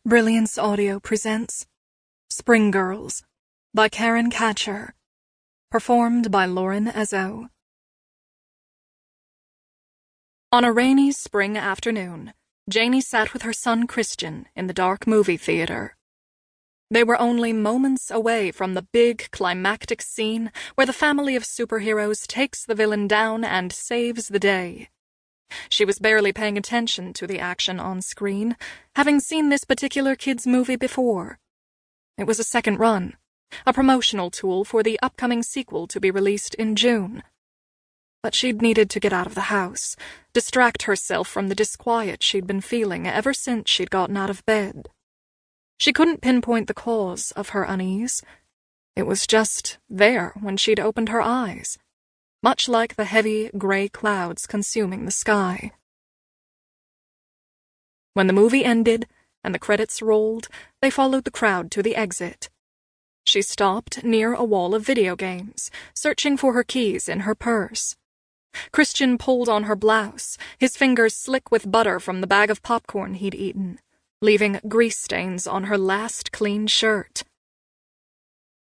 Brilliance Audio presents Spring Girls by Karen Katchur, performed by Lauren Ezzo. On a rainy spring afternoon, Janie sat with her son Christian in the dark movie theater. They were only moments away from the big climactic scene where the family of superheroes takes the villain down and saves the day. She was barely paying attention to the action on screen, having seen this particular kids' movie before. It was a second run, a promotional tool for the upcoming sequel to be released in June. But she'd needed to get out of the house, distract herself from the disquiet she'd been feeling ever since she'd gotten out of bed. She couldn't pinpoint the cause of her unease. It was just there when she'd opened her eyes, much like the heavy, gray clouds consuming the sky. When the movie ended and the credits rolled, they followed the crowd to the exit. She stopped near a wall of video games, searching for her keys in her purse. Christian pulled on her blouse, his fingers slick with butter from the bag of popcorn he'd eaten, leaving grease stains on her last clean shirt.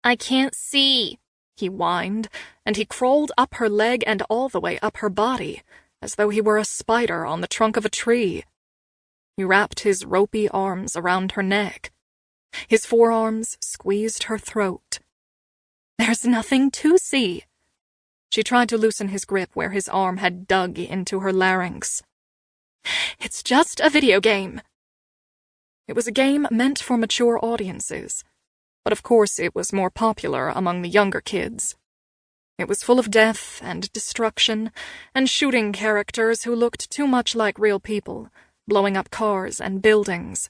"I can't see," he whined, and he crawled up her leg and all the way up her body, as though he were a spider on the trunk of a tree. He wrapped his ropey arms around her neck. His forearms squeezed her throat. "There's nothing to see." She tried to loosen his grip where his arm had dug into her larynx. "It's just a video game." It was a game meant for mature audiences, but of course it was more popular among the younger kids. It was full of death and destruction, and shooting characters who looked too much like real people, blowing up cars and buildings.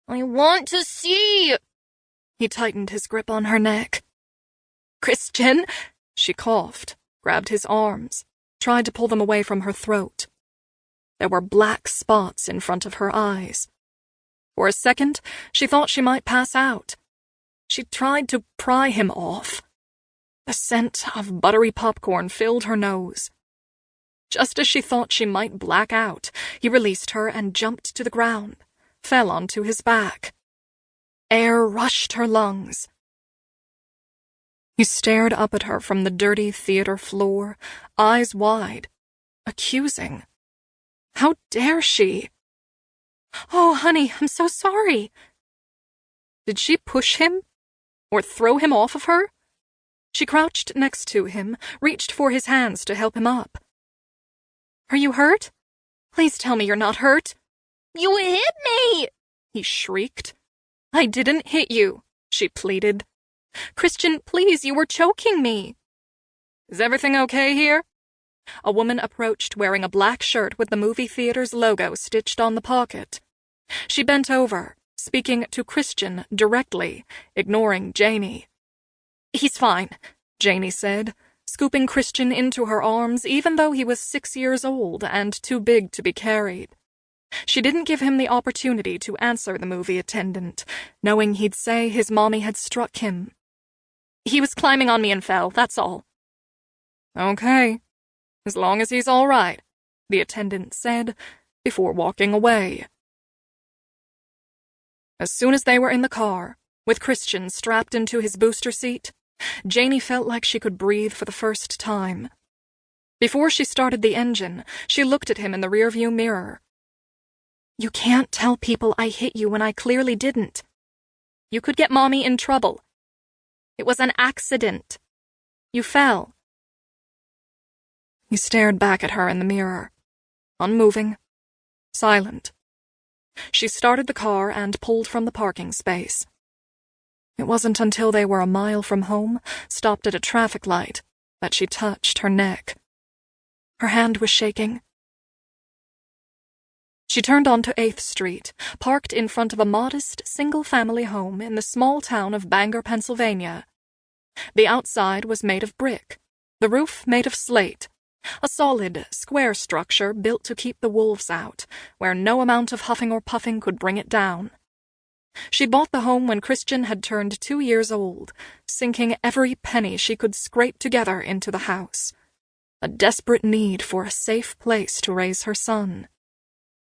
"I want to see!" He tightened his grip on her neck. "Christian!" She coughed, grabbed his arms, tried to pull them away from her throat. There were black spots in front of her eyes. For a second, she thought she might pass out. She tried to pry him off. The scent of buttery popcorn filled her nose. Just as she thought she might black out, he released her and jumped to the ground, fell onto his back. Air rushed her lungs. He stared up at her from the dirty theater floor, eyes wide, accusing. How dare she? "Oh, honey, I'm so sorry." Did she push him? Or throw him off of her? She crouched next to him, reached for his hands to help him up. "Are you hurt? Please tell me you're not hurt." "You hit me!" he shrieked. "I didn't hit you," she pleaded. "Christian, please, you were choking me." "Is everything okay here?" A woman approached wearing a black shirt with the movie theater's logo stitched on the pocket. She bent over, speaking to Christian directly, ignoring Janie. "He's fine," Janie said, scooping Christian into her arms even though he was 6 years old and too big to be carried. She didn't give him the opportunity to answer the movie attendant, knowing he'd say his mommy had struck him. "He was climbing on me and fell, that's all." "Okay, as long as he's all right," the attendant said, before walking away. As soon as they were in the car, with Christian strapped into his booster seat, Janie felt like she could breathe for the first time. Before she started the engine, she looked at him in the rearview mirror. "You can't tell people I hit you when I clearly didn't. You could get Mommy in trouble. It was an accident. You fell." He stared back at her in the mirror, unmoving, silent. She started the car and pulled from the parking space. It wasn't until they were a mile from home, stopped at a traffic light, that she touched her neck. Her hand was shaking. She turned onto 8th Street, parked in front of a modest, single-family home in the small town of Bangor, Pennsylvania. The outside was made of brick, the roof made of slate, a solid, square structure built to keep the wolves out, where no amount of huffing or puffing could bring it down. She'd bought the home when Christian had turned 2 years old, sinking every penny she could scrape together into the house. A desperate need for a safe place to raise her son.